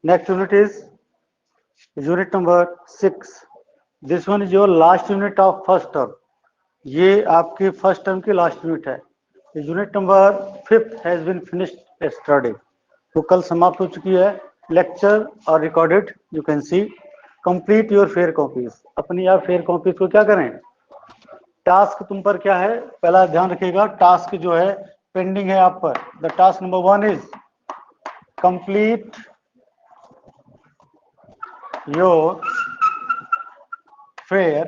Next unit is unit number 6. This one is your last unit of first term. ये आपकी first term की last unit है. Unit number 5 has been finished yesterday. तो कल समाप्त हो चुकी है. लेक्चर और recorded you can see. Complete your fair copies. अपनी आप फेयर कॉपीज को क्या करें. टास्क तुम पर क्या है, पहला ध्यान रखिएगा. टास्क जो है पेंडिंग है आप पर. The task number 1 is complete your fair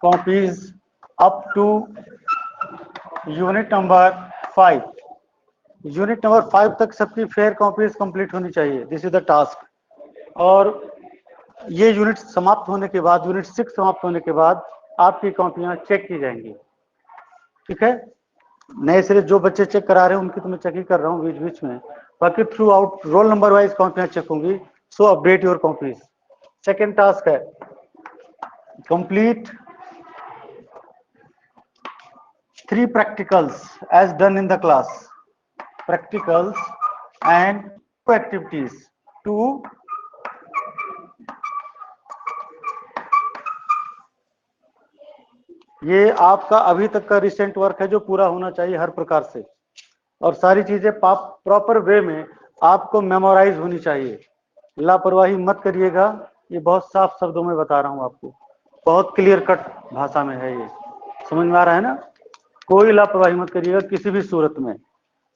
copies up to unit number 5. Unit number 5 तक सबकी फेयर कॉपीज कंप्लीट होनी चाहिए. This is the task. और ये यूनिट समाप्त होने के बाद, यूनिट 6 समाप्त होने के बाद आपकी कॉपियां चेक की जाएंगी. ठीक है. नए सिरे जो बच्चे चेक करा रहे हैं उनकी तो मैं चेक ही कर रहा हूँ बीच बीच में. बाकी through out roll number wise कॉपियां चेक होंगी. सो update your copies. Second task है complete 3 practicals as done in the class. Practicals and 2 activities. 2 ये आपका अभी तक का रिसेंट वर्क है जो पूरा होना चाहिए हर प्रकार से. और सारी चीजें प्रॉपर वे में आपको मेमोराइज होनी चाहिए. लापरवाही मत करिएगा. ये बहुत साफ शब्दों में बता रहा हूं आपको. बहुत क्लियर कट भाषा में है ये. समझ में आ रहा है ना. कोई लापरवाही मत करिएगा किसी भी सूरत में.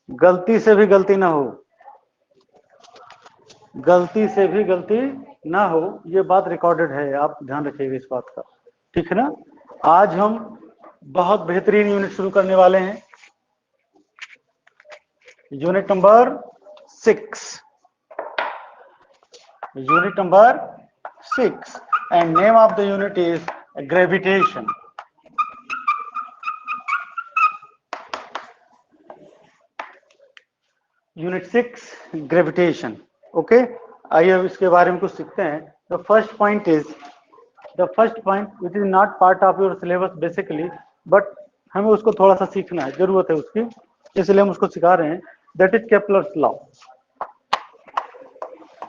गलती से भी गलती ना हो. गलती से भी गलती ना हो. ये बात रिकॉर्डेड है. आप ध्यान रखिएगा इस बात का. ठीक है ना. आज हम बहुत बेहतरीन यूनिट शुरू करने वाले हैं. Unit number 6. Unit number 6 and name of the unit is gravitation. Unit 6 gravitation. Okay. आइए अब इसके बारे में कुछ सीखते हैं. The first point which is not part of your syllabus basically, but हमें उसको थोड़ा सा सीखना है, जरूरत है उसकी, इसलिए हम उसको सिखा रहे हैं. That is Kepler's law.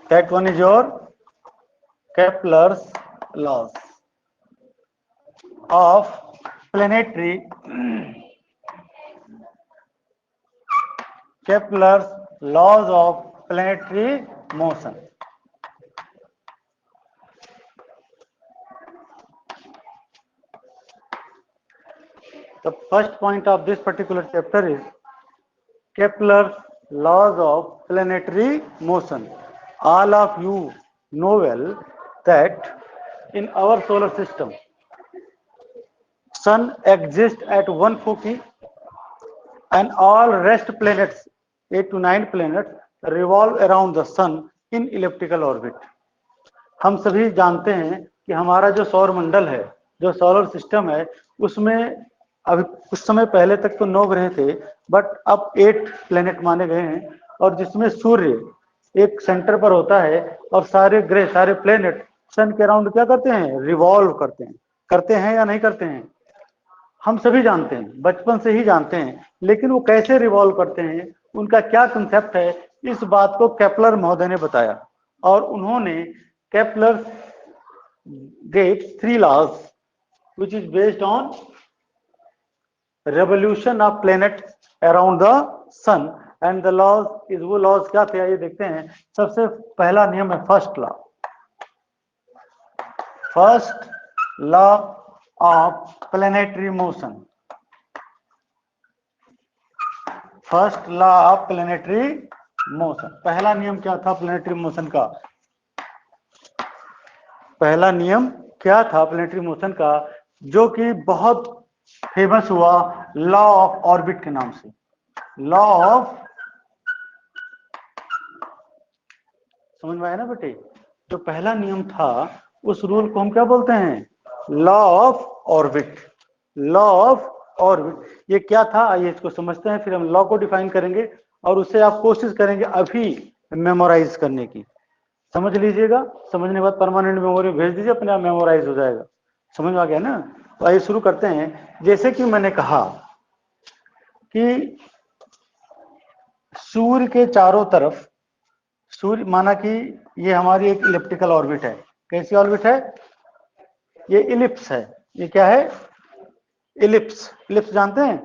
That one is your Kepler's laws of planetary Kepler's laws of planetary motion. The first point of this particular chapter is Kepler's laws of planetary motion. All of you know well that in our solar system, Sun exists at one foci and all rest planets, 8 to 9 planets, revolve around the sun in elliptical orbit. हम सभी जानते हैं कि हमारा जो सौर मंडल है, जो सोलर सिस्टम है, उसमें अभी कुछ समय पहले तक तो 9 ग्रह थे, बट अब 8 प्लेनेट माने गए हैं. और जिसमें सूर्य एक सेंटर पर होता है और सारे ग्रह, सारे प्लेनेट सन के अराउंड क्या करते हैं, रिवॉल्व करते हैं या नहीं करते हैं. हम सभी जानते हैं, बचपन से ही जानते हैं. लेकिन वो कैसे रिवॉल्व करते हैं, उनका क्या कंसेप्ट है, इस बात को केपलर महोदय ने बताया. और उन्होंने Kepler gave 3 laws which is based on revolution of planet around the sun. and the laws is, वो laws क्या थे आइए देखते हैं. सबसे पहला नियम है first law of planetary motion. First law of planetary motion. पहला नियम क्या था प्लेनेटरी मोशन का. पहला नियम क्या था प्लेनेटरी मोशन का, जो कि बहुत फेमस हुआ लॉ ऑफ ऑर्बिट के नाम से. लॉ ऑफ, समझ में आया ना बेटे. जो पहला नियम था उस रूल को हम क्या बोलते हैं, law of orbit. Law of orbit ये क्या था, आइए इसको समझते हैं, फिर हम लॉ को डिफाइन करेंगे और उससे आप कोशिश करेंगे अभी मेमोराइज करने की. समझ लीजिएगा. समझने के बाद परमानेंट मेमोरी भेज दीजिए, अपने आप मेमोराइज हो जाएगा. समझ में आ गया ना. तो आइए शुरू करते हैं. जैसे कि मैंने कहा कि सूर्य के चारों तरफ, सूर्य माना कि ये हमारी एक इलिप्टिकल ऑर्बिट है। कैसी ऑर्बिट है? ये इलिप्स है। ये क्या है? इलिप्स। इलिप्स जानते हैं?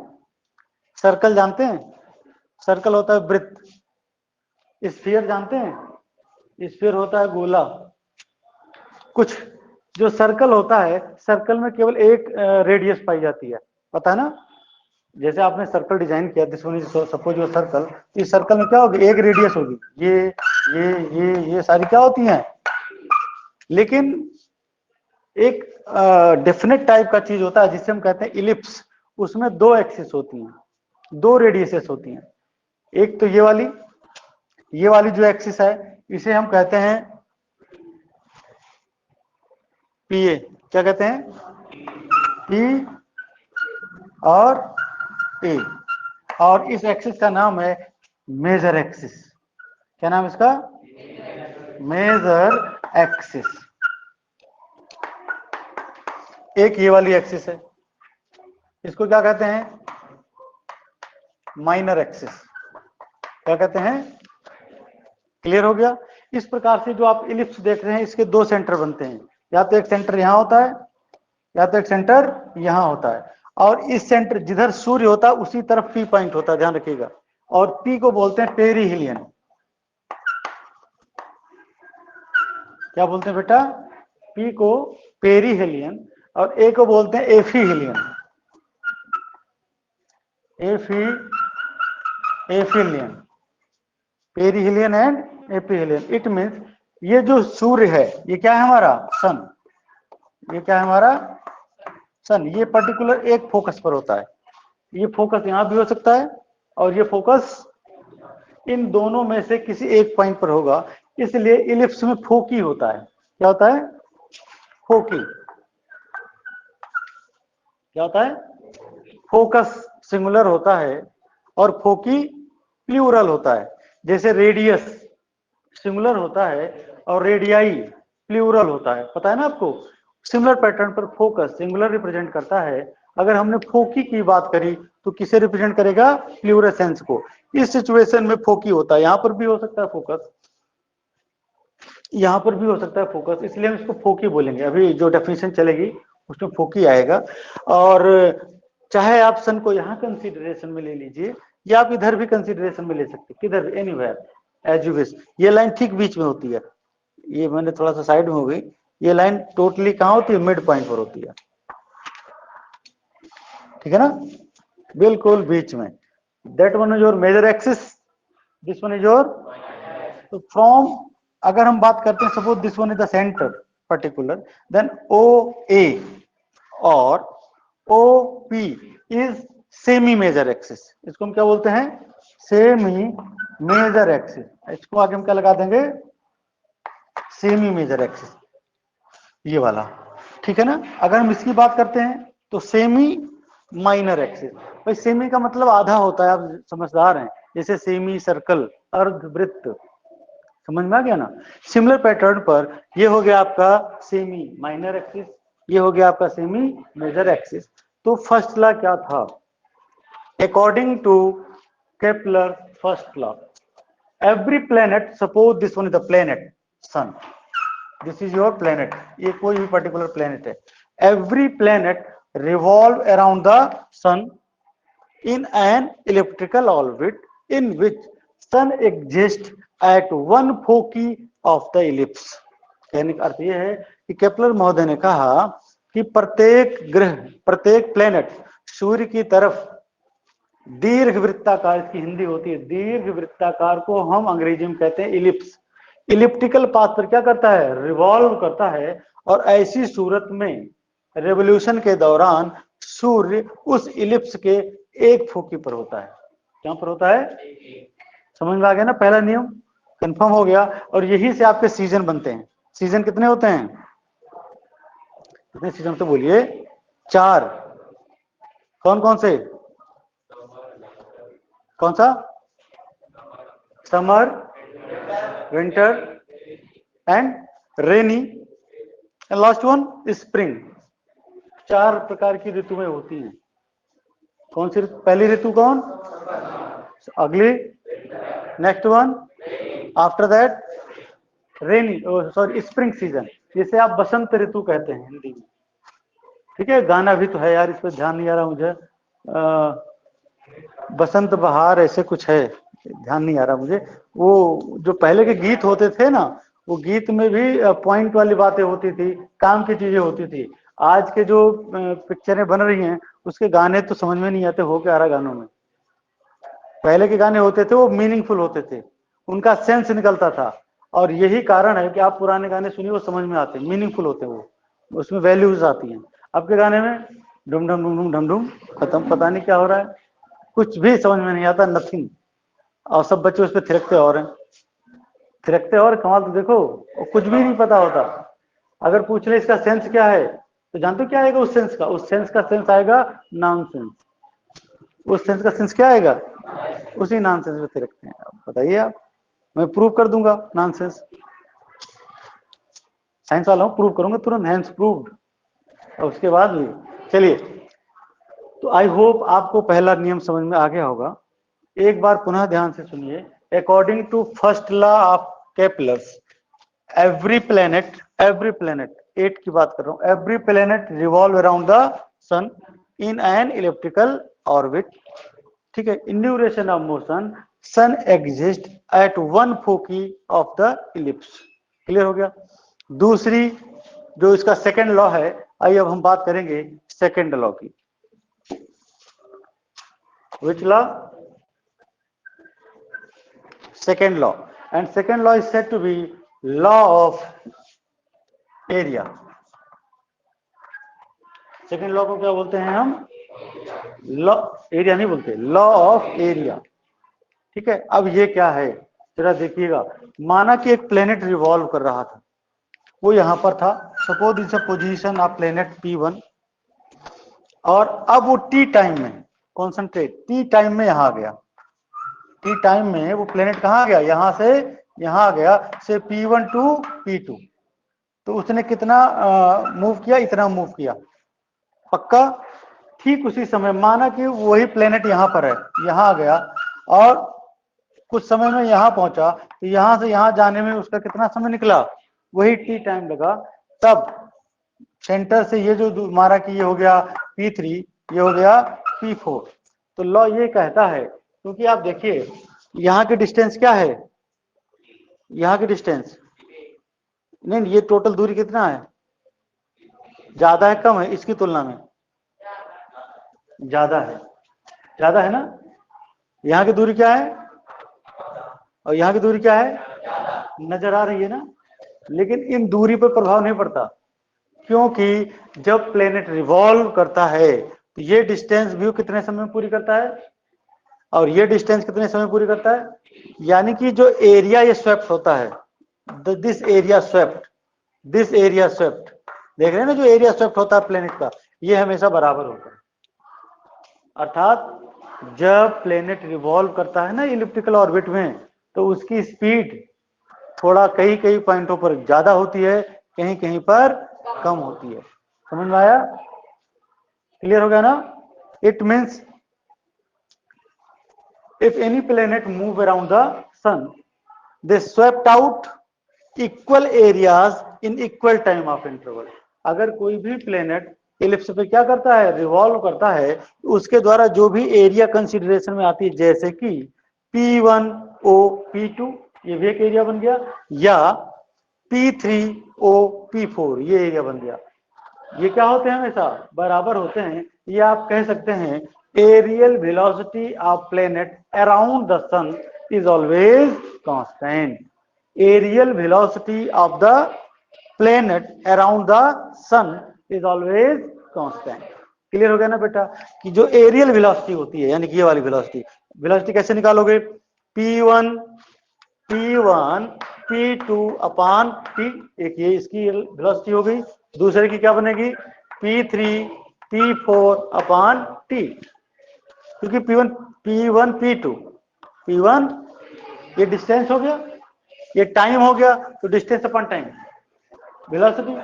सर्कल जानते हैं? सर्कल होता है वृत्त। स्फीयर जानते हैं? स्फीयर होता है गोला। कुछ जो सर्कल होता है, सर्कल में केवल एक रेडियस पाई जाती है, पता है ना? जैसे आपने सर्कल डिजाइन किया, this one is suppose your circle, इस सर्कल में क्या होगी? एक रेडियस होगी। ये सारी क्या होती हैं? लेकिन एक डेफिनेट टाइप का चीज होता है जिसे हम कहते हैं इलिप्स। उसमें दो एक्सिस होती हैं, दो रेडियसेस होती हैं। एक तो ये वाली जो एक्सिस है, इसे हम कहते हैं पीए। क्या कहते हैं? पी और ए। और इस एक्सिस का नाम है मेजर एक्सिस। क्या नाम इसका? Major axis. एक ये वाली एक्सिस है, इसको क्या कहते हैं? Minor axis. क्या कहते हैं? क्लियर हो गया? इस प्रकार से जो आप इलिप्स देख रहे हैं, इसके दो सेंटर बनते हैं। या तो एक सेंटर यहां होता है, या तो एक सेंटर यहां होता है। और इस सेंटर जिधर सूर्य होता है उसी तरफ पी पॉइंट होता है, ध्यान रखिएगा। और पी को बोलते हैं पेरीहिलियन। क्या बोलते हैं बेटा? पी को पेरीहिलियन, और ए को बोलते हैं aphelion. Aphelion, perihelion and aphelion. It means ये जो सूर्य है, ये क्या है? हमारा सन। ये क्या है? हमारा सन। ये पर्टिकुलर एक फोकस पर होता है। ये फोकस यहां भी हो सकता है, और ये फोकस इन दोनों में से किसी एक पॉइंट पर होगा। इसलिए इलिप्स में फोकी होता है। क्या होता है? फोकी। क्या होता है? फोकस सिंगुलर होता है और फोकी प्लूरल होता है। जैसे रेडियस सिंगुलर होता है और रेडियाई प्लूरल होता है, पता है ना आपको? सिमिलर पैटर्न पर फोकस सिंगुलर रिप्रेजेंट करता है। अगर हमने फोकी की बात करी तो किसे रिप्रेजेंट करेगा? प्लूरेसेंस को। इस सिचुएशन में फोकी होता है। यहां पर भी हो सकता है फोकस, यहां पर भी हो सकता है फोकस, इसलिए हम इसको फोकी बोलेंगे। अभी जो डेफिनेशन चलेगी उसमें फोकी आएगा। और चाहे आप सन को यहां कंसीडरेशन में ले लीजिए, या आप इधर भी कंसीडरेशन में ले सकते, किधर? Anywhere as you wish. ये लाइन ठीक बीच में होती है। ये मैंने थोड़ा सा साइड में हो गई। ये लाइन टोटली कहां होती है? मिड पॉइंट पर होती है, ठीक है ना? बिल्कुल बीच में। That one is your major axis, this one is your. तो फ्रॉम, अगर हम बात करते हैं, suppose this one is the centre particular, then O A और O P is semi major axis. इसको हम क्या बोलते हैं? Semi major axis. इसको आगे हम क्या लगा देंगे? सेमी मेजर एक्सिस, ये वाला, ठीक है ना? अगर हम इसकी बात करते हैं तो सेमी माइनर एक्सिस। भाई सेमी का मतलब आधा होता है, आप समझदार हैं। जैसे सेमी सर्कल, अर्धवृत्त, समझ में आ गया ना? सिमिलर पैटर्न पर ये हो गया आपका सेमी माइनर एक्सिस, ये हो गया आपका सेमी मेजर एक्सिस। तो फर्स्ट लॉ क्या था? According to Kepler first law, every planet, suppose this one is the planet sun, this is your planet, ये कोई भी पर्टिकुलर प्लेनेट है। Every planet revolve around the sun in an elliptical orbit in which sun exists at one foci of the ellipse। कहने का अर्थ यह है कि Kepler महोदय ने कहा कि प्रत्येक ग्रह, प्रत्येक प्लेनेट सूर्य की तरफ दीर्घ वृत्ताकार, इसकी हिंदी होती है दीर्घ वृत्ताकार, को हम अंग्रेजी में कहते हैं इलिप्स। इलिप्टिकल पाथ पर क्या करता है? रिवॉल्व करता है। और ऐसी सूरत में रेवोल्यूशन के दौरान सूर्य उस इलिप्स के एक फोकी पर होता है। कहां पर होता है? समझ में आ गया ना? पहला नियम कंफर्म हो गया। और यही से आपके सीजन बनते हैं। सीजन कितने होते हैं? कितने सीजन तो बोलिए? 4। कौन कौन से? कौन सा? Summer, winter and rainy, and last one spring. 4 प्रकार की ऋतुएं होती हैं। कौन सी? पहली ऋतु कौन? अगली next one, after that rainy, sorry spring season, जिसे आप बसंत ऋतु कहते हैं हिंदी में। ठीक है, गाना भी तो है यार, इस पर ध्यान नहीं आ रहा मुझे, बसंत बहार ऐसे कुछ है, ध्यान नहीं आ रहा मुझे। वो जो पहले के गीत होते थे ना, वो गीत में भी पॉइंट वाली बातें होती थी, काम की चीजें होती थी। आज के जो पिक्चरें बन रही हैं उसके गाने तो समझ में नहीं आते, हो क्या रहा गानों में। पहले के गाने होते थे वो मीनिंगफुल होते थे, उनका सेंस निकलता था, और यही कारण है कि आप पुराने गाने सुनिए वो समझ में आते हैं, मीनिंगफुल होते हैं वो, उसमें वैल्यूज आती हैं। अब के गाने में डुम डम डुम डुम डम डुम खत्म, पता नहीं क्या हो रहा है, कुछ भी समझ में नहीं आता, नथिंग। और सब बच्चे उस पर थिरकते और हैं, थिरकते और कमाल तो देखो, और कुछ भी नहीं पता होता। अगर पूछ ले इसका सेंस क्या है, तो जानते हो क्या आएगा उस सेंस का? उस सेंस का सेंस आएगा नॉनसेंस। उस सेंस का सेंस क्या आएगा? उसी नॉनसेंस में थिरकते हैं। अब बताइए आप, मैं प्रूव कर दूंगा नॉनसेंस, साइंस वाला हूं, प्रूव करूंगा तुरंत, हैंस प्रूव्ड। और उसके बाद भी चलिए, तो आई होप आपको पहला नियम समझ में आ गया होगा। एक बार पुनः ध्यान से सुनिए। According to first law of Kepler's, every planet 8 की बात कर रहा हूं, every planet revolve around the sun in an elliptical orbit. ठीक है, in duration of motion sun exist at one foci of the ellipse. Clear हो गया? दूसरी जो इसका सेकेंड लॉ है, आइए अब हम बात करेंगे सेकेंड लॉ की। Which law? second law, and second law is said to be law of area. Second law को क्या बोलते हैं हम? लॉ, एरिया नहीं बोलते, लॉ ऑफ एरिया। ठीक है, अब ये क्या है जरा देखिएगा। माना कि एक प्लेनेट रिवॉल्व कर रहा था, वो यहां पर था, suppose it's a position of planet P1, और अब वो टी टाइम में, कॉन्सेंट्रेट, टी टाइम में यहां आ गया। टी टाइम में वो प्लेनेट कहां गया? यहां से यहां आ गया, से P1 टू P2। तो उसने कितना मूव किया? इतना मूव किया, पक्का? ठीक उसी समय माना कि वही प्लेनेट यहां पर है, यहां आ गया, और कुछ समय में यहां पहुंचा, तो यहां से यहां जाने में उसका कितना समय निकला? वही टी टाइम लगा। तब सेंटर से ये जो मारा कि ये हो गया P3, ये हो गया P4। तो लॉ ये कहता है, क्योंकि आप देखिए यहाँ की डिस्टेंस क्या है, यहाँ की डिस्टेंस नहीं, ये टोटल दूरी कितना है? ज्यादा है कम है इसकी तुलना में? ज्यादा है, ज्यादा है ना? यहाँ की दूरी क्या है और यहाँ की दूरी क्या है? नजर आ रही है ना? लेकिन इन दूरी पर प्रभाव नहीं पड़ता, क्योंकि जब प्लेनेट रिवॉल्व करता है तो ये डिस्टेंस भी कितने समय में पूरी करता है, और ये डिस्टेंस कितने समय पूरी करता है? यानी कि जो एरिया ये स्वेप्ट होता है, this area swept, this area swept, देख रहे हैं ना, जो एरिया स्वेप्ट होता है प्लेनेट का, ये हमेशा बराबर होता है। अर्थात जब प्लेनेट रिवॉल्व करता है ना इलिप्टिकल ऑर्बिट में, तो उसकी स्पीड थोड़ा कई कई पॉइंटों पर ज्यादा होती है, कहीं कहीं पर कम होती है। समझ में आया? क्लियर हो गया ना? It means if any planet move around the sun, they swept out equal areas in equal time of interval. अगर कोई भी प्लेनेट इलिप्स पे क्या करता है? रिवॉल्व करता है, उसके द्वारा जो भी एरिया कंसीडरेशन में आती है, जैसे कि P1O P2, ये भी एक एरिया बन गया, या P3O P4, ये एरिया बन गया। ये क्या होते हैं? हमेशा बराबर होते हैं। ये आप कह सकते हैं areal velocity of planet around the sun is always constant. Areal velocity of the planet around the sun is always constant. Clear हो गया ना बेटा? कि जो एरियल वेलोसिटी होती है, यानी कि ये वाली वेलोसिटी, वेलोसिटी कैसे निकालोगे? P1 P2 अपान T, एक ये इसकी वेलोसिटी हो गई, दूसरे की क्या बनेगी? P3 P4 अपान T, क्योंकि P1 P1 ये डिस्टेंस हो गया, ये टाइम हो गया, तो डिस्टेंस अपन टाइम, वेलोसिटी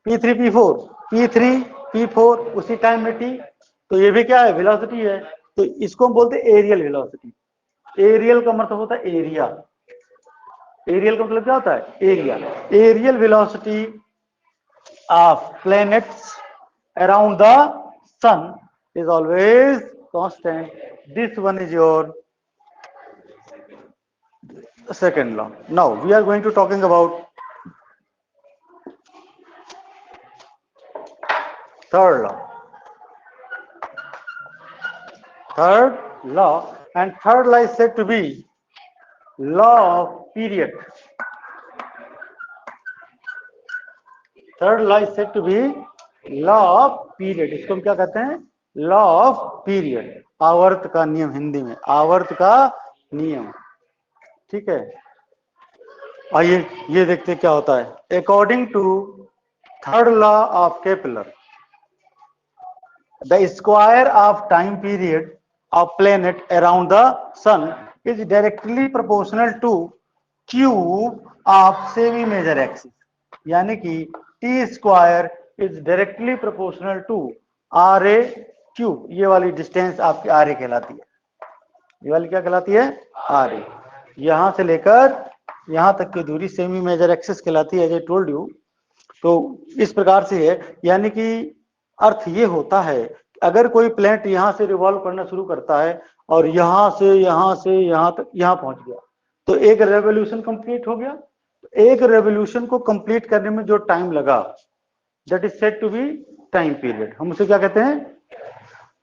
P3 P4 उसी टाइम में T, तो ये भी क्या है? वेलोसिटी है। तो इसको हम बोलते हैं एरियल वेलोसिटी। एरियल का मतलब होता है एरिया, एरियल का मतलब क्या होता है area. Areal velocity of planets around the sun is always constant. This one is your second law. Now we are going to talking about third law. Third law, and third law is said to be law of period. Third law is said to be law of period. इसको हम क्या कहते हैं? Law of period, आवर्त का नियम, हिंदी में आवर्त का नियम। ठीक है, आइए ये देखते क्या होता है। According to third law of Kepler, the square of time period of planet around the sun is directly proportional to cube of semi major axis, यानी कि T square is directly proportional to R A cube. ये वाली distance आपकी R A कहलाती है, ये वाली क्या कहलाती है? R A. यहां से लेकर यहां तक की दूरी सेमी मेजर एक्सिस कहलाती है, एज आई टोल्ड यू। तो इस प्रकार से है, यानी कि अर्थ ये होता है अगर कोई प्लेनेट यहां से रिवॉल्व करना शुरू करता है और यहां से यहां तक यहां पहुंच गया, तो एक रेवोल्यूशन कंप्लीट हो गया। एक रेवोल्यूशन को कंप्लीट करने में जो टाइम लगा, that is said to be time period. हम उसे क्या कहते हैं?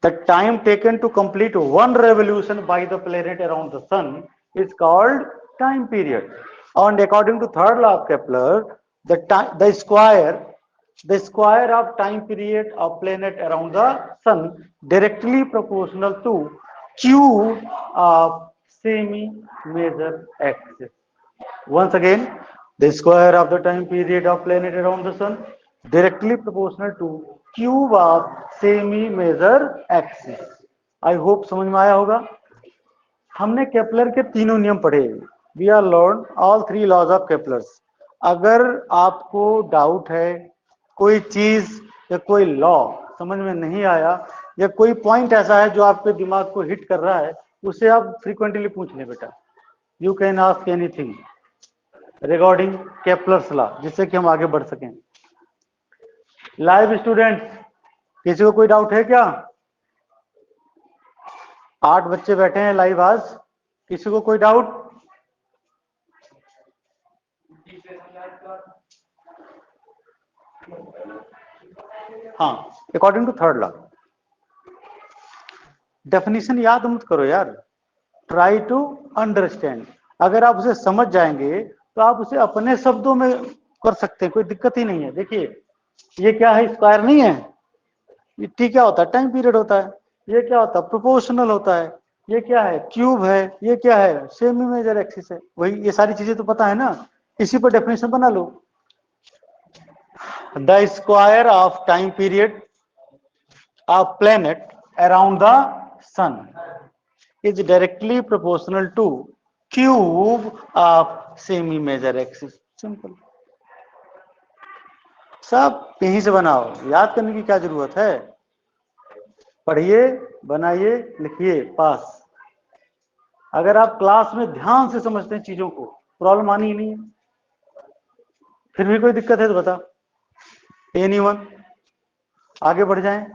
The time taken to complete one revolution by the planet around the sun is called time period. And according to third law of Kepler, the square of time period of planet around the sun directly proportional to cube of semi major axis. Once again, the square of the time period of planet around the sun directly proportional to cube of semi major axis. I hope समझ में आया होगा। हमने Kepler के तीनों नियम पढ़े। We are learn all three laws of Kepler's. अगर आपको डाउट है, कोई चीज या कोई लॉ समझ में नहीं आया, या कोई पॉइंट ऐसा है जो आपके दिमाग को हिट कर रहा है, उसे आप फ्रीक्वेंटली पूछ लें बेटा। You can ask anything regarding Kepler's law, जिससे कि हम आगे बढ़ सकें। लाइव स्टूडेंट्स, किसी को कोई डाउट है क्या? 8 बच्चे बैठे हैं लाइव आज, किसी को कोई डाउट? हाँ, according to third law, definition याद मत करो यार, ट्राई टू अंडरस्टैंड। अगर आप उसे समझ जाएंगे तो आप उसे अपने शब्दों में कर सकते हैं, कोई दिक्कत ही नहीं है। देखिए ये क्या है? स्क्वायर नहीं है। ये टी क्या होता है? टाइम पीरियड होता है। ये क्या होता है? प्रोपोर्शनल होता है। ये क्या है? क्यूब है। ये क्या है? सेमी मेजर एक्सिस है। वही, ये सारी चीजें तो पता है ना, इसी पर डेफिनेशन बना लो। The square of time period of planet around the sun is directly proportional to cube of semi major axis. Simple. सब यहीं से बनाओ, याद करने की क्या जरूरत है? पढ़िए, बनाइए, लिखिए, पास। अगर आप क्लास में ध्यान से समझते हैं चीजों को, प्रॉब्लम आनी ही नहीं है। फिर भी कोई दिक्कत है तो बता। एनीवन? आगे बढ़ जाएं।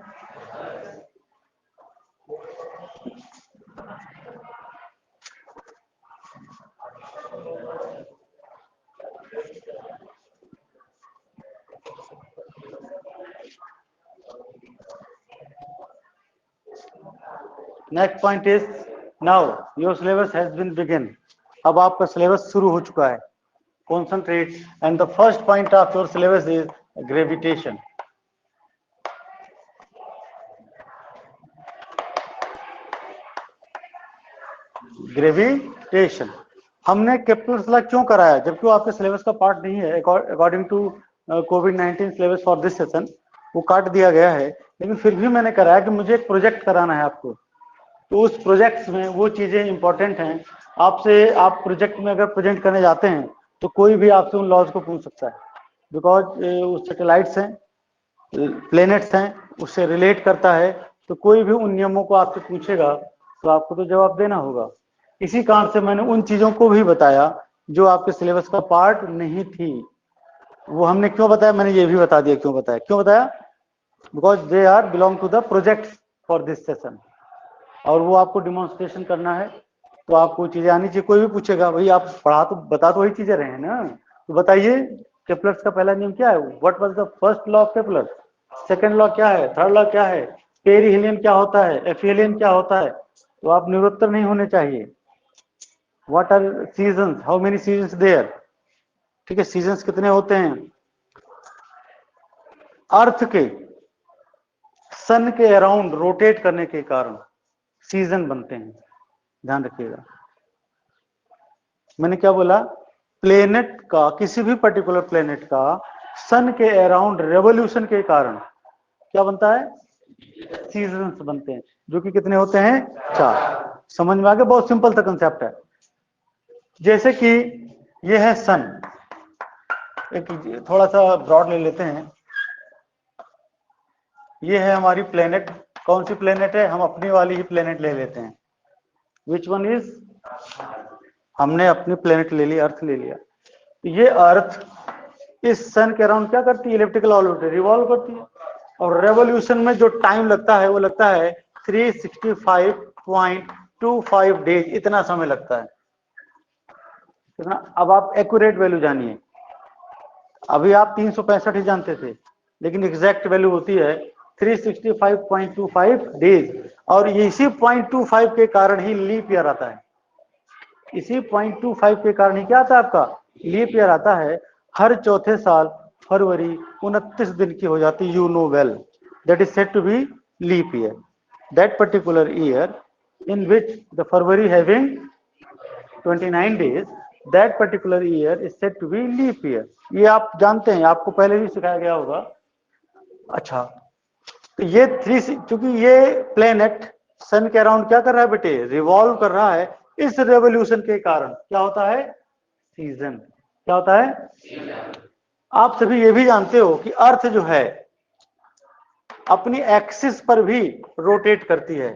Next point is now your syllabus has been begin. अब आपका सिलेबस शुरू हो चुका है। Concentrate, and the first point of your syllabus is gravitation. Gravitation हमने केपलर्स लॉ क्यों कराया, जबकि वो आपके सिलेबस का पार्ट नहीं है? अकॉर्डिंग टू कोविड-19 सिलेबस फॉर दिस सेशन वो काट दिया गया है, लेकिन फिर भी मैंने कराया कि मुझे एक प्रोजेक्ट कराना है आपको। तो उस प्रोजेक्ट्स में वो चीजें इंपॉर्टेंट हैं आपसे। आप प्रोजेक्ट में अगर प्रेजेंट करने जाते हैं तो कोई भी आपसे उन लॉज को पूछ सकता है, बिकॉज वो सैटेलाइट्स हैं, प्लेनेट्स हैं, उससे रिलेट करता है। तो कोई भी उन नियमों को आपसे पूछेगा तो आपको तो जवाब देना होगा। इसी कारण से मैंने उन चीजों को भी बताया जो आपके सिलेबस का पार्ट नहीं थी। वो हमने क्यों बताया, मैंने ये भी बता दिया क्यों बताया। क्यों बताया? Because they are belong to the project for this session, और वो आपको डिमॉन्स्ट्रेशन करना है, तो आपको चीजें आनी चाहिए। कोई भी पूछेगा भाई आप पढ़ा तो बता तो वही चीजें रहे हैं ना, तो बताइए केप्लर्स का पहला नियम क्या है, what was the first law of Kepler, second law क्या है, थर्ड लॉ क्या है, पेरिहेलियन क्या होता है, एफिलियन क्या होता है, तो आप निरुत्तर नहीं होने चाहिए। What are seasons, how many seasons there, ठीक है, सीजन्स कितने होते हैं। अर्थ के सन के अराउंड रोटेट करने के कारण सीजन बनते हैं, ध्यान रखिएगा। मैंने क्या बोला, प्लेनेट का, किसी भी पर्टिकुलर प्लेनेट का सन के अराउंड रेवोल्यूशन के कारण क्या बनता है, सीजन्स बनते हैं, जो कि कितने होते हैं, 4। समझ में आ गया? बहुत सिंपल सा कंसेप्ट है। जैसे कि ये है सन, एक थोड़ा सा ब्रॉड ले लेते हैं, ये है हमारी प्लेनेट। कौन सी प्लेनेट है, हम अपनी वाली ही प्लेनेट ले लेते हैं। विच वन इज, हमने अपनी प्लेनेट ले ली, अर्थ ले लिया। ये अर्थ इस सन के अराउंड क्या करती है, इलिप्टिकल ऑर्बिट रिवॉल्व करती है, और रेवोल्यूशन में जो टाइम लगता है वो लगता है 365.25 डेज, इतना समय लगता है। अब आप एक्यूरेट वैल्यू जानिए। अभी आप 365 ही जानते थे, लेकिन एग्जैक्ट वैल्यू होती है 365.25 डेज, और इसी 0.25 के कारण ही लीप ईयर आता है। इसी 0.25 के कारण ही क्या आता है आपका, लीप ईयर आता है। हर चौथे साल फरवरी 29 दिन की हो जाती, you know well, that is said to be leap year. That particular year in which the February having 29 days, that particular year is said to be leap year। ये आप जानते हैं, आपको पहले भी सिखाया गया होगा। अच्छा, तो ये चूंकि ये प्लेनेट सन के अराउंड क्या कर रहा है बेटे, रिवॉल्व कर रहा है, इस रेवोल्यूशन के कारण क्या होता है, सीजन। क्या होता है, आप सभी ये भी जानते हो कि अर्थ जो है अपनी एक्सिस पर भी रोटेट करती है,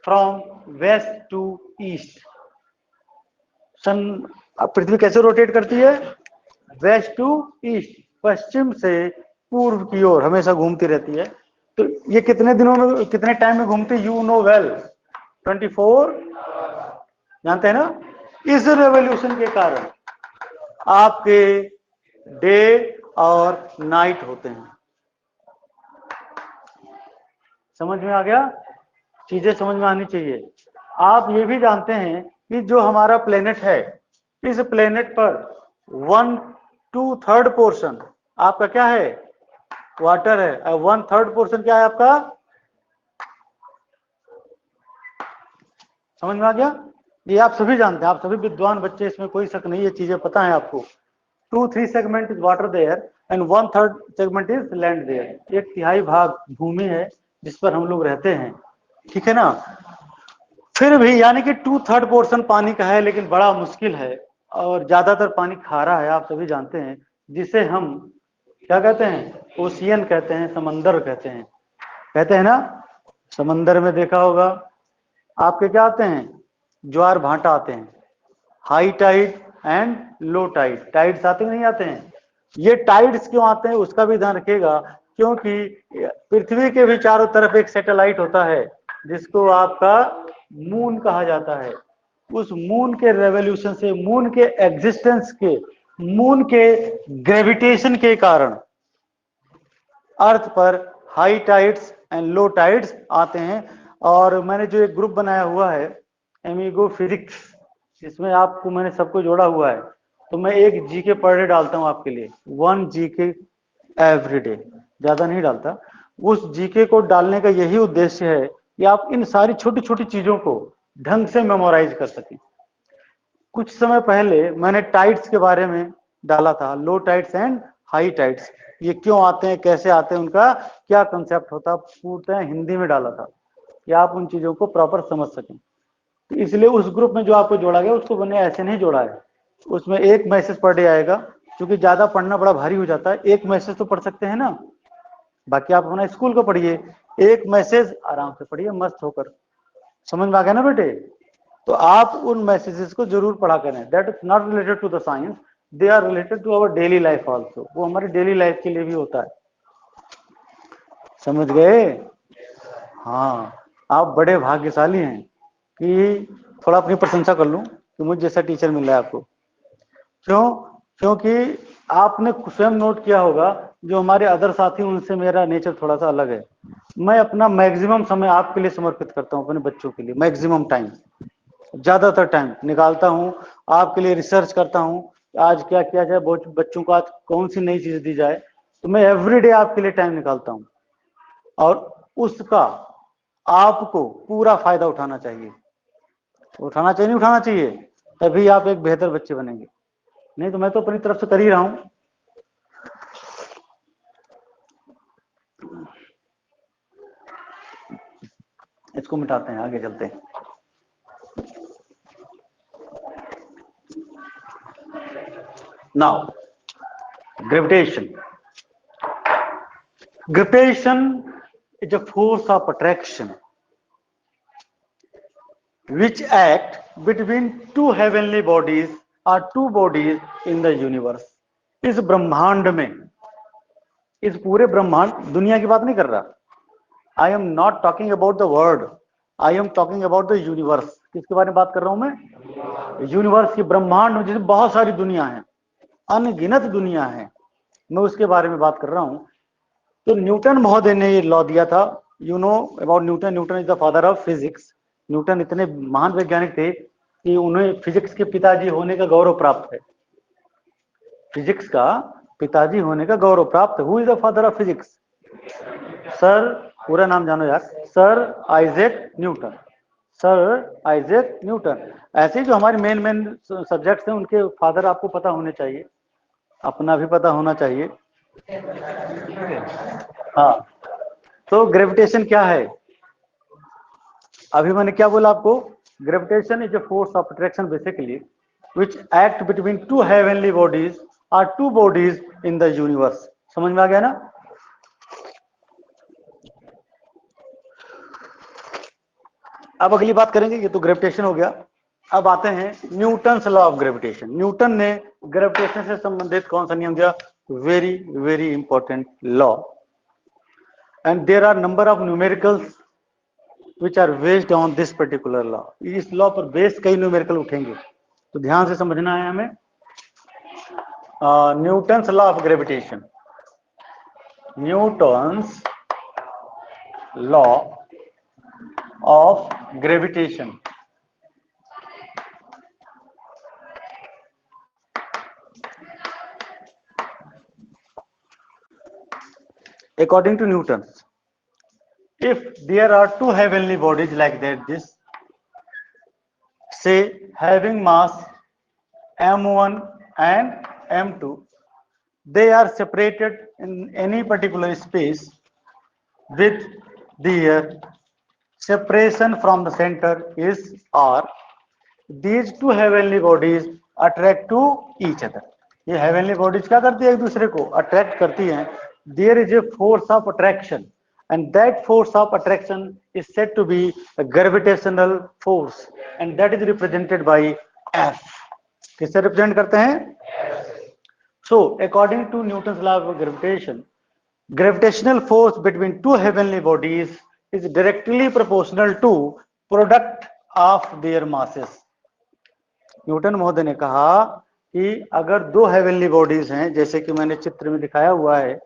फ्रॉम वेस्ट टू ईस्ट। सन, पृथ्वी कैसे रोटेट करती है, वेस्ट टू ईस्ट, पश्चिम से पूर्व की ओर हमेशा घूमती रहती है। तो ये कितने दिनों में, कितने टाइम में घूमती, यू नो वेल, 24, जानते हैं ना। इस रेवोल्यूशन के कारण आपके डे और नाइट होते हैं। समझ में आ गया? चीजें समझ में आनी चाहिए। आप ये भी जानते हैं कि जो हमारा प्लेनेट है, इस प्लेनेट पर 1/2 पोर्शन आपका क्या है, वाटर है, और 1/3 पोर्शन क्या है आपका, समझ में आ गया? ये आप सभी जानते हैं, आप सभी विद्वान बच्चे, इसमें कोई शक नहीं, ये चीजें पता है आपको। 2/3 segment is water there and 1/3 segment is land there. 1/3 भाग भूमि है जिस पर हम लोग रहते हैं, ठीक है ना। फिर भी यानी कि 2/3 पोर्शन पानी का है, लेकिन बड़ा मुश्किल है, और ज्यादातर पानी खारा है, आप सभी जानते हैं, जिसे हम क्या कहते हैं, ओशियन कहते हैं, समंदर कहते हैं, कहते हैं ना। समंदर में देखा होगा आपके क्या आते हैं, ज्वार भाटा आते हैं, high tide and low tide, tides आते नहीं आते हैं। ये टाइड्स क्यों आते हैं उसका भी ध्यान रखिएगा, क्योंकि पृथ्वी के भी चारों तरफ एक सैटेलाइट होता है जिसको आपका मून कहा जाता है। उस मून के रेवोल्यूशन से, मून के एग्जिस्टेंस के, मून के ग्रेविटेशन के कारण अर्थ पर high tides and low tides आते हैं। और मैंने जो एक ग्रुप बनाया हुआ है एमिगो फिजिक्स, इसमें आपको मैंने सबको जोड़ा हुआ है, तो मैं एक जीके पर डे डालता हूं आपके लिए, 1 जीके एवरी डे, ज्यादा नहीं डालता। उस जीके को डालने का यही उद्देश्य है कि आप इन सारी छोटी छोटी चीजों को ढंग से मेमोराइज कर सकें। कुछ समय पहले मैंने टाइड्स के बारे में डाला था, लो टाइड्स एंड हाई टाइड्स, ये क्यों आते हैं, कैसे आते हैं, उनका क्या कंसेप्ट होता है, पूर्णतः हिंदी में डाला था कि आप उन चीजों को प्रॉपर समझ सकें। तो इसलिए उस ग्रुप में जो आपको जोड़ा गया उसको मैंने ऐसे नहीं जोड़ा है, उसमें एक मैसेज पर डे आएगा, क्योंकि ज्यादा पढ़ना बड़ा भारी हो जाता है। एक मैसेज तो पढ़ सकते हैं ना, बाकी आप अपना स्कूल को पढ़िए, एक मैसेज आराम से पढ़िए मस्त होकर। समझ में आ गया ना बेटे? तो आप उन मैसेजेस को जरूर पढ़ा करें। That is not related to the science, they are related to our daily life also. वो हमारी डेली लाइफ के लिए भी होता है, समझ गए? हाँ, आप बड़े भाग्यशाली हैं कि थोड़ा अपनी प्रशंसा कर लूं कि मुझे जैसा टीचर मिल रहा है आपको। क्यों? क्योंकि आपने स्वयं नोट किया होगा जो हमारे अदर साथी उनसे मेरा नेचर थोड़ा सा अलग है। मैं अपना मैक्सिमम समय आपके लिए समर्पित करता हूं, अपने बच्चों के लिए मैक्सिमम टाइम, ज्यादातर टाइम निकालता हूं आपके लिए, रिसर्च करता हूं आज क्या किया जाए, बच्चों को आज कौन सी नई चीज दी जाए। तो मैं एवरीडे आपके लिए टाइम निकालता हूं और उसका आपको पूरा फायदा उठाना चाहिए। उठाना चाहिए, नहीं उठाना चाहिए? तभी आप एक बेहतर बच्चे बनेंगे। नहीं तो मैं तो अपनी तरफ से कर ही रहा हूं। इसको मिटाते हैं, आगे चलते हैं। Now gravitation. Gravitation is a force of attraction which act between two heavenly bodies or two bodies in the universe. इस ब्रह्मांड में, इस पूरे ब्रह्मांड, दुनिया की बात नहीं कर रहा, I am not talking about the world, I am talking about the universe. किसके बारे में बात कर रहा हूं मैं? यूनिवर्स की, ब्रह्मांड में जिसमें बहुत सारी दुनिया है, अनगिनत दुनिया है, मैं उसके बारे में बात कर रहा हूं। तो न्यूटन महोदय ने ये लॉ दिया था। You know about Newton, Newton is the father of physics. Newton इतने महान वैज्ञानिक थे कि उन्हें फिजिक्स के पिताजी होने का गौरव प्राप्त है। फिजिक्स का पिताजी होने का गौरव प्राप्त है। Who is the father of physics? Sir, पूरा नाम जानो यार, sir Isaac Newton. Sir Isaac Newton. ऐसे ही जो हमारे मेन मेन सब्जेक्ट्स हैं उनके फादर आपको पता होने चाहिए, अपना भी पता होना चाहिए। हाँ, तो ग्रेविटेशन क्या है? अभी मैंने क्या बोला आपको? Gravitation is a force of attraction basically which act between two heavenly bodies और two bodies in the universe. समझ में आ गया ना? अब अगली बात करेंगे, ये तो ग्रेविटेशन हो गया। अब आते हैं Newton's law of gravitation. Newton ने ग्रेविटेशन से संबंधित कौन सा नियम दिया? Very very important law, and there are number of numericals which are based on this particular law। इस लॉ पर बेस कई न्यूमेरिकल उठेंगे, तो ध्यान से समझना है हमें। Newton's law of gravitation, Newton's law of gravitation. According to Newton, if there are two heavenly bodies like that, this say having mass m1 and m2, they are separated in any particular space with their separation from the center is r, these two heavenly bodies attract to each other। ये heavenly bodies क्या करती है? एक दूसरे को attract करती हैं। There is a force of attraction and that force of attraction is said to be a gravitational force and that is represented by F। किससे रिप्रेजेंट करते हैं? So according to Newton's law of gravitation, gravitational force between two heavenly bodies is directly proportional to product of their masses। Newton महोदय ने कहा कि अगर दो heavenly bodies हैं, जैसे कि मैंने चित्र में दिखाया हुआ है,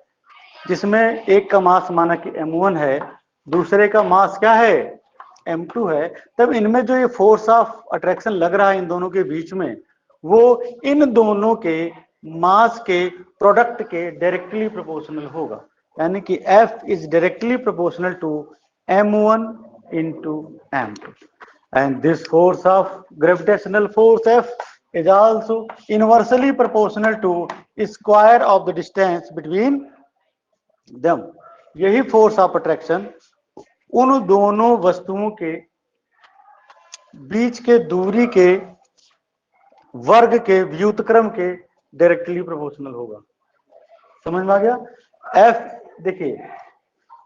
जिसमें एक का मास माना कि m1 है, दूसरे का मास क्या है? m2 है, तब इनमें जो ये फोर्स ऑफ अट्रैक्शन लग रहा है इन दोनों के बीच में, वो इन दोनों के मास के प्रोडक्ट के डायरेक्टली प्रोपोर्शनल होगा। यानी कि F is directly proportional to m1 into m2, and this force of gravitational force F is also inversely proportional to square of the distance between them। यही फोर्स ऑफ अट्रैक्शन उन दोनों वस्तुओं के बीच के दूरी के वर्ग के व्युत्क्रम के डायरेक्टली प्रोपोर्शनल होगा। समझ में आ गया? F देखिए,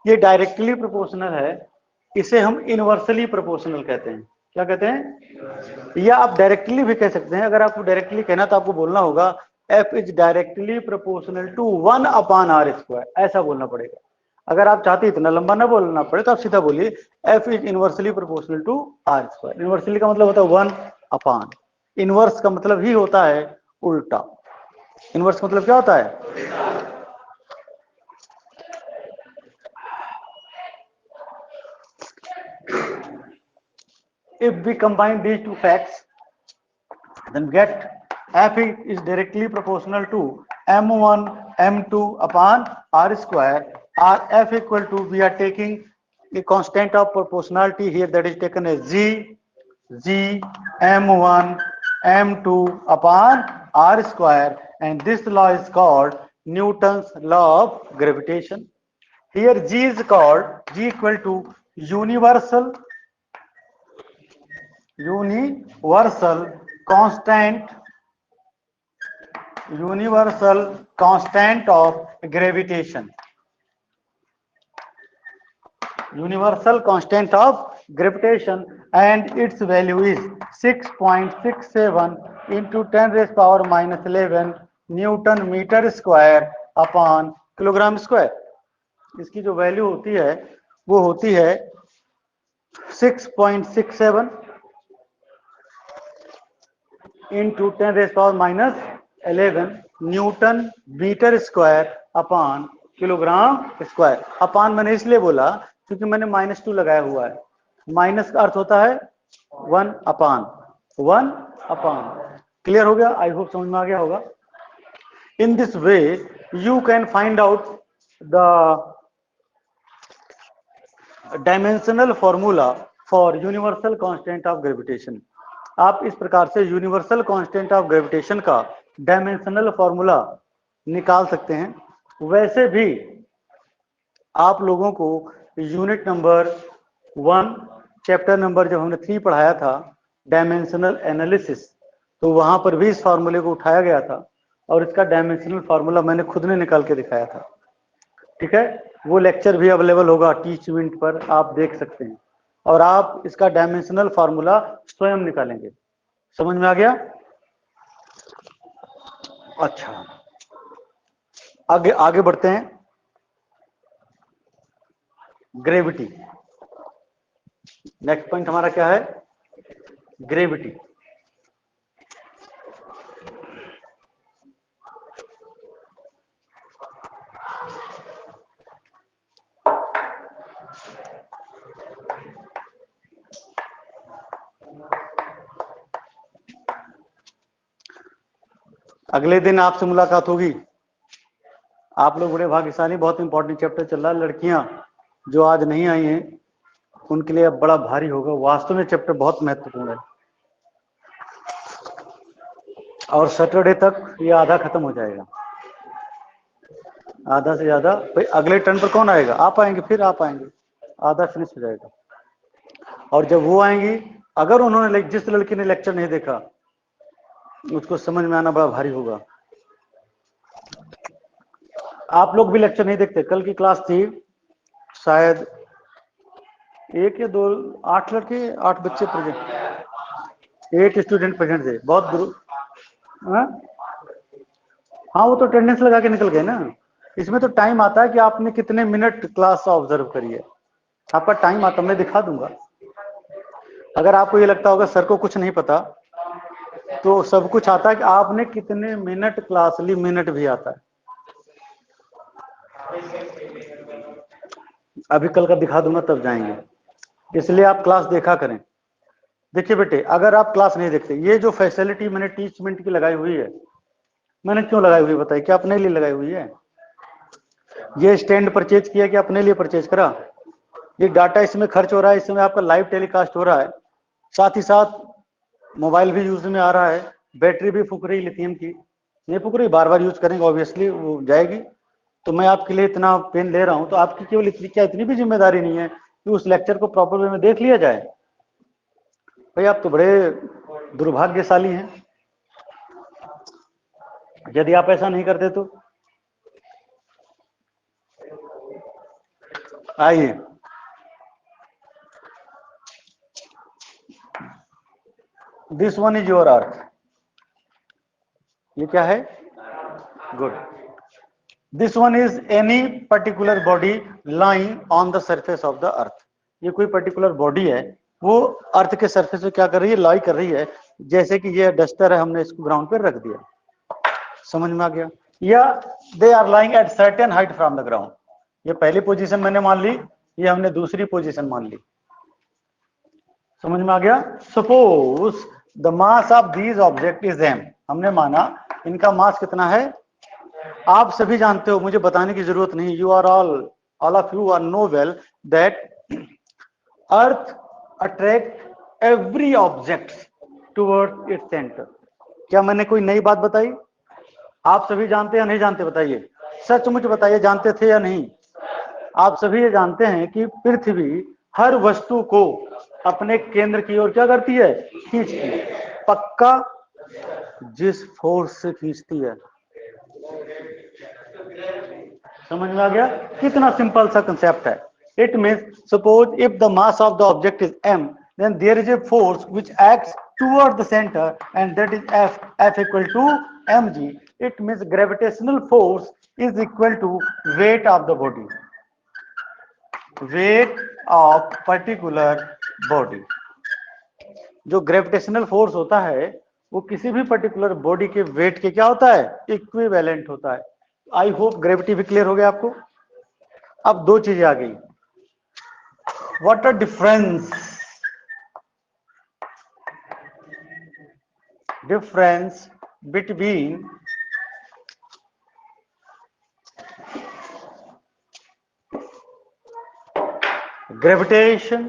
ये डायरेक्टली प्रोपोर्शनल है, इसे हम इनवर्सली प्रोपोर्शनल कहते हैं। क्या कहते हैं, या आप डायरेक्टली भी कह सकते हैं। अगर आपको डायरेक्टली कहना तो आपको बोलना होगा F is directly proportional to 1/r², ऐसा बोलना पड़ेगा। अगर आप चाहते इतना लंबा ना बोलना पड़े तो आप सीधा बोलिए F is inversely proportional to r²। Inversely का मतलब होता है 1/। इनवर्स का मतलब ही होता है उल्टा। इनवर्स का मतलब क्या होता है? If we combine these two facts, then get f is directly proportional to m1 m2 upon r², or f equal to, we are taking a constant of proportionality here, that is taken as g m1 m2 upon r², and this law is called Newton's law of gravitation. Here g is called, g equal to universal constant of gravitation. Universal constant of gravitation, and its value is 6.67 into 10⁻⁻11 newton metre square upon kilogram square. इसकी जो value होती है वो होती है 6.67 into 10⁻⁻11 newton metre square upon kilogram square. Upon मैंने इसलिए बोला क्योंकि मैंने -2 लगाया हुआ है। माइनस का अर्थ होता है 1/1। क्लियर हो गया? आई होप समझ में आ गया होगा। In this way you can find out the dimensional formula for universal constant of gravitation. आप इस प्रकार से यूनिवर्सल कांस्टेंट ऑफ ग्रेविटेशन का डायमेंशनल फॉर्मूला निकाल सकते हैं। वैसे भी आप लोगों को यूनिट नंबर 1 चैप्टर नंबर जब हमने 3 पढ़ाया था डायमेंशनल एनालिसिस, तो वहां पर भी इस फार्मूले को उठाया गया था और इसका डायमेंशनल फार्मूला मैंने खुद ने निकाल के दिखाया था। ठीक है, वो लेक्चर भी अवेलेबल होगा टीचविंट पर, आप देख सकते हैं और आप इसका डायमेंशनल फार्मूला स्वयं निकालेंगे। समझ में आ गया? अच्छा, आगे आगे बढ़ते हैं। ग्रेविटी, नेक्स्ट पॉइंट हमारा क्या है? ग्रेविटी। अगले दिन आपसे मुलाकात होगी। आप लोग बड़े भाग्यशाली, बहुत इंपॉर्टेंट चैप्टर चल रहा है। लड़कियां जो आज नहीं आई हैं उनके लिए अब बड़ा भारी होगा। वास्तव में चैप्टर बहुत महत्वपूर्ण है और सैटरडे तक ये आधा खत्म हो जाएगा, आधा से ज्यादा। भाई अगले टर्न पर कौन आएगा? आप आएंगे, फिर आप आएंगे, आधा फिनिश हो जाएगा। और जब वो आएंगी, अगर उन्होंने जिस लड़की ने लेक्चर नहीं देखा उसको समझ में आना बड़ा भारी होगा। आप लोग भी लेक्चर नहीं देखते। कल की क्लास थी, शायद 1 या 2, 8 लड़के, 8 बच्चे प्रेजेंट, 8 स्टूडेंट प्रेजेंट थे। बहुत ग्रुप। हाँ, वो तो अटेंडेंस लगा के निकल गए ना। इसमें तो टाइम आता है कि आपने कितने मिनट क्लास ऑब्जर्व करी है, आपका टाइम आता, मैं दिखा दूंगा। अगर आपको ये लगता होगा सर को कुछ नहीं पता, तो सब कुछ आता है कि आपने कितने मिनट क्लास ली, मिनट भी आता है। अभी कल का दिखा दूंगा तब जाएंगे, इसलिए आप क्लास देखा करें। देखिए बेटे, अगर आप क्लास नहीं देखते, ये जो फैसिलिटी मैंने टीचमेंट की लगाई हुई है, मैंने क्यों लगाई हुई बताइए? क्या अपने लिए लगाई हुई है? ये स्टैंड परचेज किया कि अपने लिए परचेज करा? ये डाटा इसमें खर्च हो रहा है, इसमें आपका लाइव टेलीकास्ट हो रहा है, साथ ही साथ मोबाइल भी यूज में आ रहा है, बैटरी भी फूक रही लिथियम की, नहीं फूक रही, बार बार यूज करेंगे ऑब्वियसली वो जाएगी। तो मैं आपके लिए इतना पेन ले रहा हूं, तो आपकी केवल इतनी भी जिम्मेदारी नहीं है कि उस लेक्चर को प्रॉपर वे में देख लिया जाए। भाई आप तो बड़े दुर्भाग्यशाली हैं यदि आप ऐसा नहीं करते। तो आइए, this one is your earth. ये क्या है? Good. This one is any particular body lying on the surface of the earth. ये कोई पर्टिकुलर बॉडी है, वो अर्थ के सरफेस पे क्या कर रही है? लाई कर रही है। जैसे कि ये डस्टर है, हमने इसको ग्राउंड पर रख दिया, समझ में आ गया? या they are lying at certain height from the ground. ये पहली पोजीशन मैंने मान ली, ये हमने दूसरी पोजीशन मान ली, समझ में आ गया? Suppose the mass of these object is M. हमने माना इनका मास कितना है? आप सभी जानते हो, मुझे बताने की जरूरत नहीं। You are all of you are know well that earth attract every object towards its centre. क्या मैंने कोई नई बात बताई? आप सभी जानते या नहीं जानते? बताइए, सचमुच बताइए, जानते थे या नहीं? आप सभी ये जानते हैं कि पृथ्वी हर वस्तु को अपने केंद्र की ओर क्या करती है? खींचती है। पक्का? जिस फोर्स से खींचती है। समझ में आ गया? कितना सिंपल सा कंसेप्ट है। It means suppose if the mass of the object is m, then there is a force which acts toward the center and that is f equal to mg. It means gravitational force is equal to weight of the body, weight of particular body. जो gravitational force होता है वो किसी भी particular body के wait के क्या होता है? इक्विवेलेंट होता है। आई होप ग्रेविटी भी क्लियर हो गया आपको। अब दो चीजें आ गई। What a difference between gravitation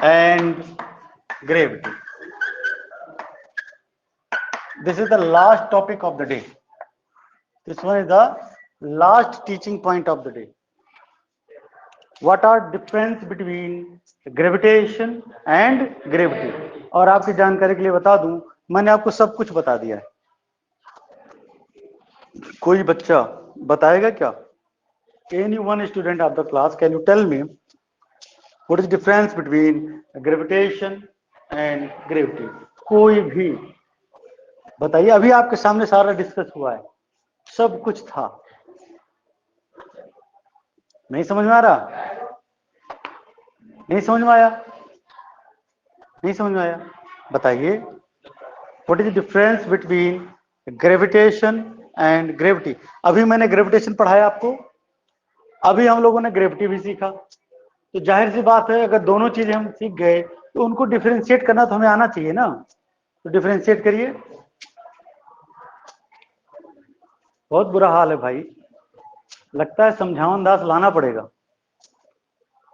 and gravity. This is the last topic of the day. This one is the last teaching point of the day. What are difference between gravitation and gravity? और आपकी जानकारी के लिए बता दूं, मैंने आपको सब कुछ बता दिया है। कोई बच्चा बताएगा क्या? Any one student of the class, can you tell me what is difference between gravitation and gravity? कोई भी बताइए। अभी आपके सामने सारा डिस्कस हुआ है, सब कुछ था। नहीं समझ में आ रहा? नहीं समझ में आया? नहीं समझ में आया? बताइए, what is the difference between gravitation and gravity? अभी मैंने ग्रेविटेशन पढ़ाया आपको, अभी हम लोगों ने ग्रेविटी भी सीखा। तो जाहिर सी बात है, अगर दोनों चीजें हम सीख गए तो उनको डिफरेंशिएट करना तो हमें आना चाहिए ना। तो डिफरेंशिएट करिए। बहुत बुरा हाल है भाई, लगता है समझावन दास लाना पड़ेगा।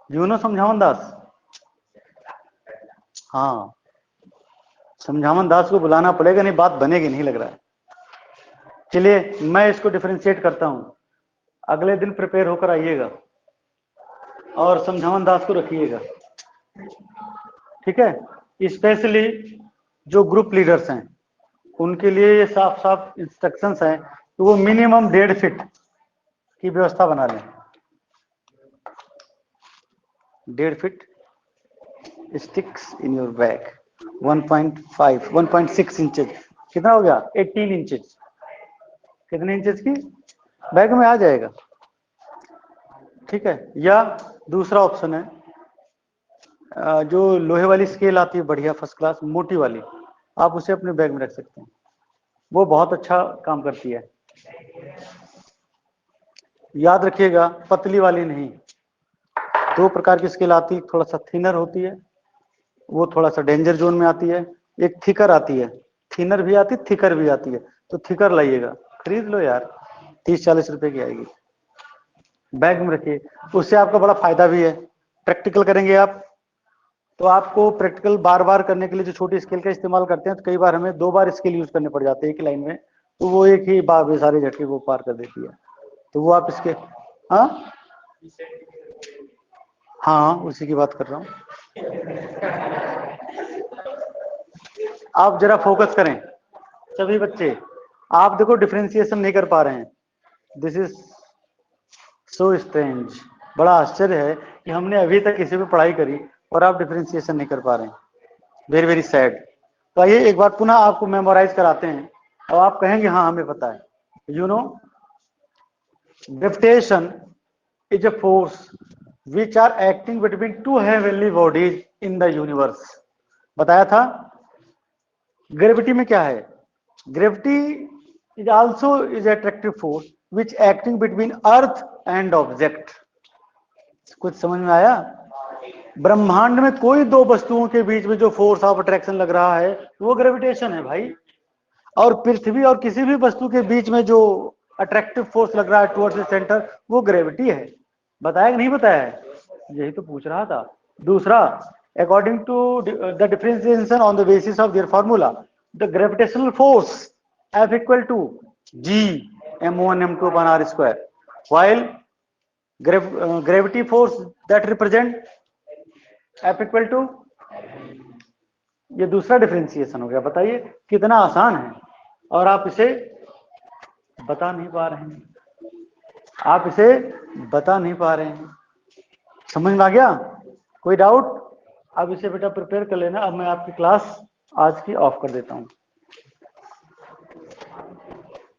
यू नो समझावन दास? हाँ, समझावन दास को बुलाना पड़ेगा, नहीं बात बनेगी नहीं लग रहा है। चलिए मैं इसको डिफरेंशिएट करता हूं, अगले दिन प्रिपेयर होकर आइएगा और समझावन दास को रखिएगा, ठीक है? स्पेशली जो ग्रुप लीडर्स हैं उनके लिए ये साफ साफ इंस्ट्रक्शंस हैं कि वो मिनिमम 1.5 फीट की व्यवस्था बना लें। 1.5 feet sticks in your bag. 1.5 1.6 inches कितना हो गया? 18 इंचेस। कितने इंचेस की बैग में आ जाएगा, ठीक है? या दूसरा ऑप्शन है, जो लोहे वाली स्केल आती है बढ़िया फर्स्ट क्लास मोटी वाली, आप उसे अपने बैग में रख सकते हैं, वो बहुत अच्छा काम करती है। याद रखिएगा, पतली वाली नहीं। 2 प्रकार की स्केल आती है, थोड़ा सा थिनर होती है, वो थोड़ा सा डेंजर जोन में आती है। एक थिकर आती है, थिनर भी आती है, थिकर भी आती है। तो थिकर लाइएगा, खरीद लो यार, 30-40 रुपए की आएगी। बैग में रखिए, उससे आपका बड़ा फायदा भी है। प्रैक्टिकल करेंगे आप तो आपको प्रैक्टिकल बार बार करने के लिए जो छोटी स्केल का इस्तेमाल करते हैं तो कई बार हमें 2 बार स्केल यूज करने पड़ जाते हैं एक लाइन में, तो वो एक ही बार में सारे झटके को पार कर देती है। तो वो आप इसके हाँ उसी की बात कर रहा हूँ। आप जरा फोकस करें सभी बच्चे। आप देखो डिफरेंशिएशन नहीं कर पा रहे हैं, दिस इज सो स्ट्रेंज। बड़ा आश्चर्य है कि हमने अभी तक किसी पे पढ़ाई करी और आप डिफरेंशिएशन नहीं कर पा रहे हैं। Very very sad. तो आइए एक बार पुनः आपको मेमोराइज कराते हैं और आप कहेंगे हाँ हमें पता है। You know gravitation is a force which are acting between two heavenly bodies in the universe। बताया था। ग्रेविटी में क्या है? Gravity is also is attractive force which acting between earth and object. कुछ समझ में आया? ब्रह्मांड में कोई दो वस्तुओं के बीच में जो फोर्स ऑफ अट्रैक्शन लग रहा है वो ग्रेविटेशन है भाई। और पृथ्वी और किसी भी वस्तु के बीच में जो अट्रैक्टिव फोर्स लग रहा है टुवर्ड्स द सेंटर वो ग्रेविटी है। बताया कि नहीं बताया है? यही तो पूछ रहा था। दूसरा, according to the differentiation on the basis of their formula the gravitational force F equal to G m1 m2 upon r square, while gravity force that represent F equal to, ये दूसरा डिफरेंशिएशन हो गया। बताइए कितना आसान है और आप इसे बता नहीं पा रहे हैं। आप इसे बता नहीं पा रहे हैं। समझ में आ गया? कोई डाउट? अब इसे बेटा प्रिपेयर कर लेना। अब मैं आपकी क्लास आज की ऑफ कर देता हूं।